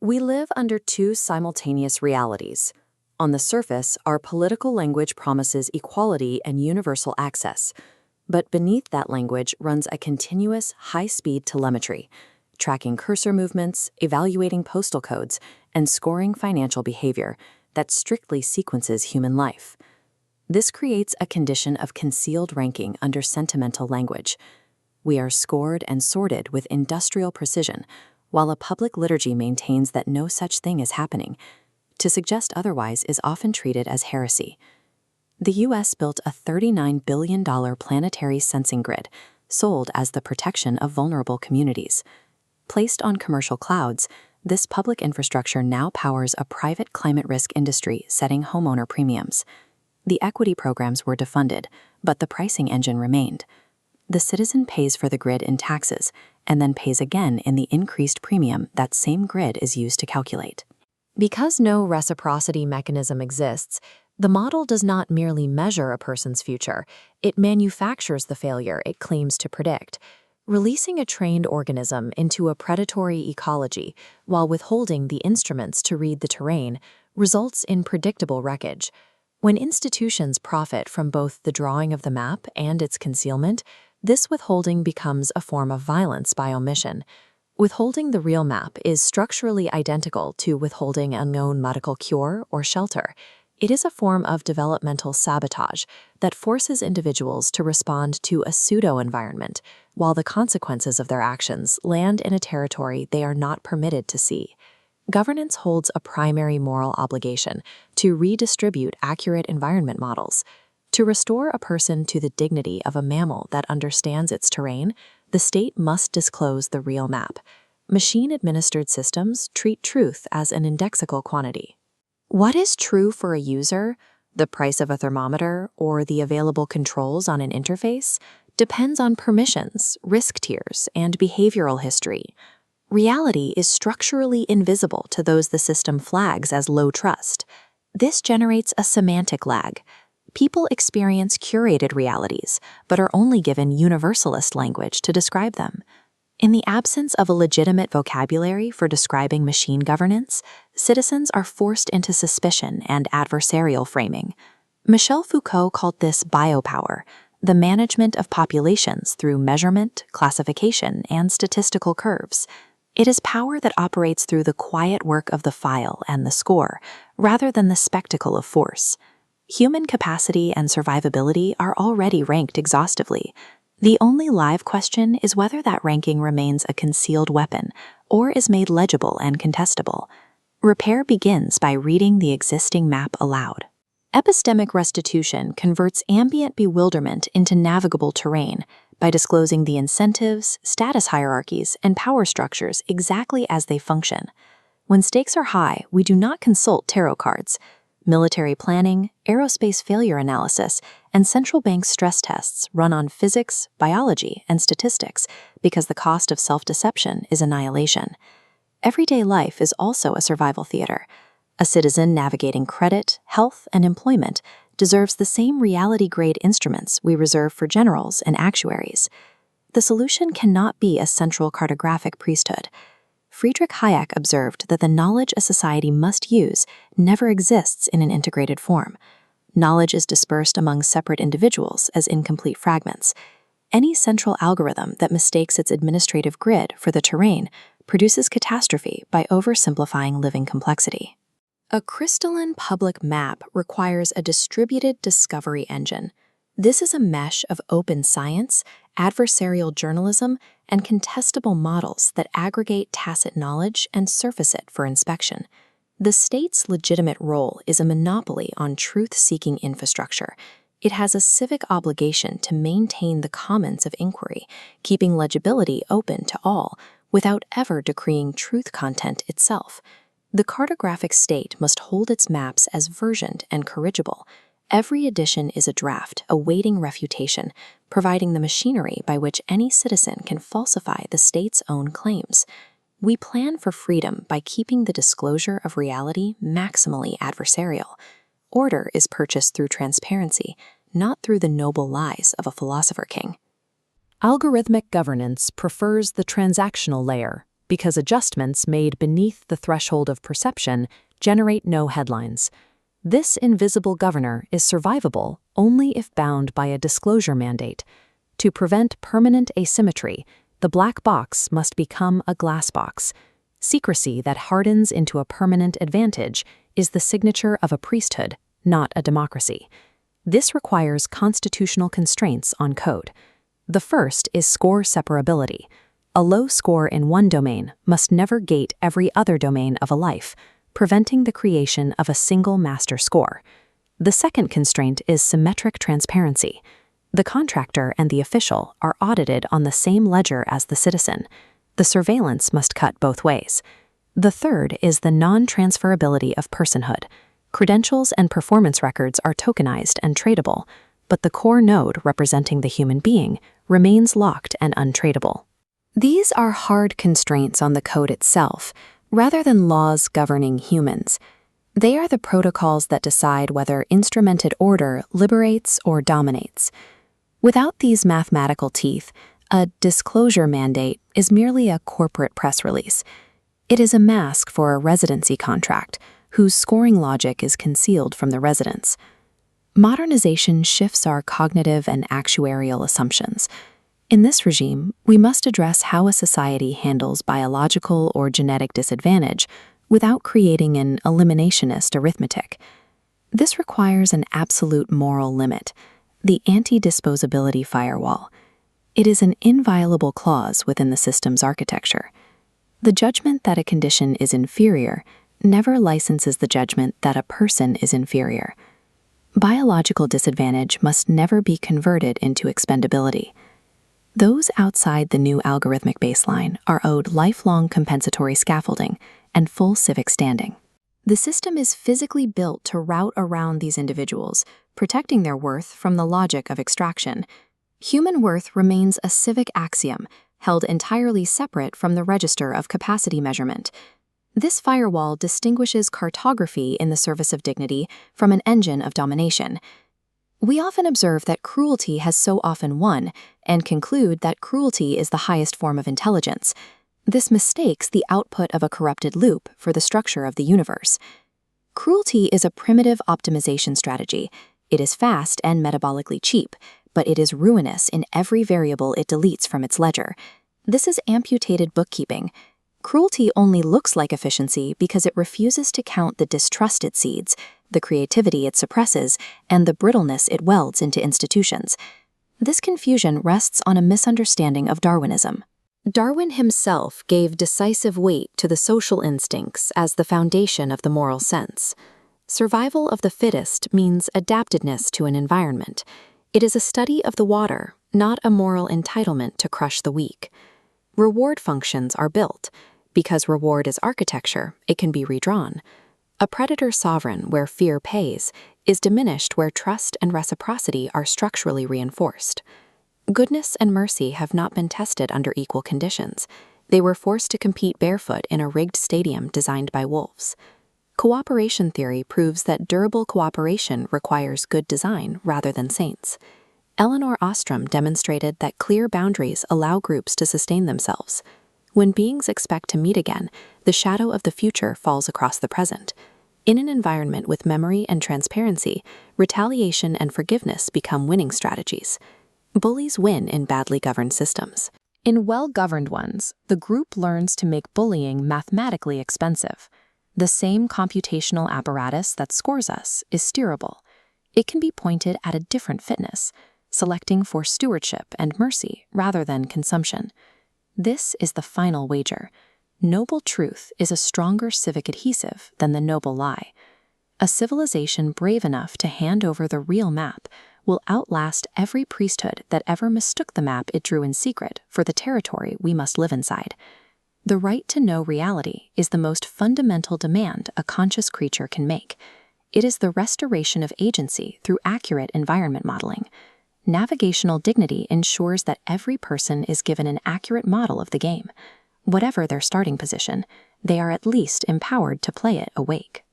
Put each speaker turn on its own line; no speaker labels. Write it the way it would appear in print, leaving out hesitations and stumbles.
We live under two simultaneous realities. On the surface, our political language promises equality and universal access. But beneath that language runs a continuous, high-speed telemetry, tracking cursor movements, evaluating postal codes, and scoring financial behavior that strictly sequences human life. This creates a condition of concealed ranking under sentimental language. We are scored and sorted with industrial precision, while a public liturgy maintains that no such thing is happening. To suggest otherwise is often treated as heresy. The U.S. built a $39 billion planetary sensing grid, sold as the protection of vulnerable communities. Placed on commercial clouds, this public infrastructure now powers a private climate risk industry setting homeowner premiums. The equity programs were defunded, but the pricing engine remained. The citizen pays for the grid in taxes, and then pays again in the increased premium that same grid is used to calculate. Because no reciprocity mechanism exists, the model does not merely measure a person's future, it manufactures the failure it claims to predict. Releasing a trained organism into a predatory ecology while withholding the instruments to read the terrain results in predictable wreckage. When institutions profit from both the drawing of the map and its concealment, this withholding becomes a form of violence by omission. Withholding the real map is structurally identical to withholding a known medical cure or shelter. It is a form of developmental sabotage that forces individuals to respond to a pseudo-environment, while the consequences of their actions land in a territory they are not permitted to see. Governance holds a primary moral obligation to redistribute accurate environment models. To restore a person to the dignity of a mammal that understands its terrain, the state must disclose the real map. Machine-administered systems treat truth as an indexical quantity. What is true for a user, the price of a thermometer, or the available controls on an interface, depends on permissions, risk tiers, and behavioral history. Reality is structurally invisible to those the system flags as low trust. This generates a semantic lag. People experience curated realities, but are only given universalist language to describe them. In the absence of a legitimate vocabulary for describing machine governance, citizens are forced into suspicion and adversarial framing. Michel Foucault called this biopower, the management of populations through measurement, classification, and statistical curves. It is power that operates through the quiet work of the file and the score, rather than the spectacle of force. Human capacity and survivability are already ranked exhaustively. The only live question is whether that ranking remains a concealed weapon or is made legible and contestable. Repair begins by reading the existing map aloud. Epistemic restitution converts ambient bewilderment into navigable terrain by disclosing the incentives, status hierarchies, and power structures exactly as they function. When stakes are high, we do not consult tarot cards. Military planning, aerospace failure analysis, and central bank stress tests run on physics, biology, and statistics because the cost of self-deception is annihilation. Everyday life is also a survival theater. A citizen navigating credit, health, and employment deserves the same reality-grade instruments we reserve for generals and actuaries. The solution cannot be a central cartographic priesthood. Friedrich Hayek observed that the knowledge a society must use never exists in an integrated form. Knowledge is dispersed among separate individuals as incomplete fragments. Any central algorithm that mistakes its administrative grid for the terrain produces catastrophe by oversimplifying living complexity. A crystalline public map requires a distributed discovery engine. This is a mesh of open science, adversarial journalism, and contestable models that aggregate tacit knowledge and surface it for inspection. The state's legitimate role is a monopoly on truth-seeking infrastructure. It has a civic obligation to maintain the commons of inquiry, keeping legibility open to all, without ever decreeing truth content itself. The cartographic state must hold its maps as versioned and corrigible. Every edition is a draft, awaiting refutation, providing the machinery by which any citizen can falsify the state's own claims. We plan for freedom by keeping the disclosure of reality maximally adversarial. Order is purchased through transparency, not through the noble lies of a philosopher king.
Algorithmic governance prefers the transactional layer
because adjustments made beneath the threshold of perception generate no headlines. This invisible governor is survivable only if bound by a disclosure mandate. To prevent permanent asymmetry, the black box must become a glass box. Secrecy that hardens into a permanent advantage is the signature of a priesthood, not a democracy. This requires constitutional constraints on code. The first is score separability. A low score in one domain must never gate every other domain of a life, preventing the creation of a single master score. The second constraint is symmetric transparency. The contractor and the official are audited on the same ledger as the citizen. The surveillance must cut both ways. The third is the non-transferability of personhood. Credentials and performance records are tokenized and tradable, but the core node representing the human being remains locked and untradeable. These are hard constraints on the code itself, rather than laws governing humans. They are the protocols that decide whether instrumented order liberates or dominates. Without these mathematical teeth, a disclosure mandate is merely a corporate press release. It is a mask for a residency contract, whose scoring logic is concealed from the residents. Modernization shifts our cognitive and actuarial assumptions. In this regime, we must address how a society handles biological or genetic disadvantage without creating an eliminationist arithmetic. This requires an absolute moral limit, the anti-disposability firewall. It is an inviolable clause within the system's architecture. The judgment that a condition is inferior never licenses the judgment that a person is inferior. Biological disadvantage must never be converted into expendability. Those outside the new algorithmic baseline are owed lifelong compensatory scaffolding and full civic standing. The system is physically built to route around these individuals, protecting their worth from the logic of extraction. Human worth remains a civic axiom, held entirely separate from the register of capacity measurement. This firewall distinguishes cartography in the service of dignity from an engine of domination. We often observe that cruelty has so often won, and conclude that cruelty is the highest form of intelligence. This mistakes the output of a corrupted loop for the structure of the universe. Cruelty is a primitive optimization strategy. It is fast and metabolically cheap, but it is ruinous in every variable it deletes from its ledger. This is amputated bookkeeping. Cruelty only looks like efficiency because it refuses to count the distrust it seeds, the creativity it suppresses, and the brittleness it welds into institutions. This confusion rests on a misunderstanding of Darwinism. Darwin himself gave decisive weight to the social instincts as the foundation of the moral sense. Survival of the fittest means adaptedness to an environment. It is a study of the water, not a moral entitlement to crush the weak. Reward functions are built. Because reward is architecture, it can be redrawn. A predator sovereign where fear pays is diminished where trust and reciprocity are structurally reinforced. Goodness and mercy have not been tested under equal conditions. They were forced to compete barefoot in a rigged stadium designed by wolves. Cooperation theory proves that durable cooperation requires good design rather than saints. Elinor Ostrom demonstrated that clear boundaries allow groups to sustain themselves. When beings expect to meet again, the shadow of the future falls across the present. In an environment with memory and transparency, retaliation and forgiveness become winning strategies. Bullies win in badly governed systems. In well-governed ones, the group learns to make bullying mathematically expensive. The same computational apparatus that scores us is steerable. It can be pointed at a different fitness, selecting for stewardship and mercy rather than consumption. This is the final wager. Noble truth is a stronger civic adhesive than the noble lie. A civilization brave enough to hand over the real map will outlast every priesthood that ever mistook the map it drew in secret for the territory we must live inside. The right to know reality is the most fundamental demand a conscious creature can make. It is the restoration of agency through accurate environment modeling. Navigational dignity ensures that every person is given an accurate model of the game. Whatever their starting position, they are at least empowered to play it awake.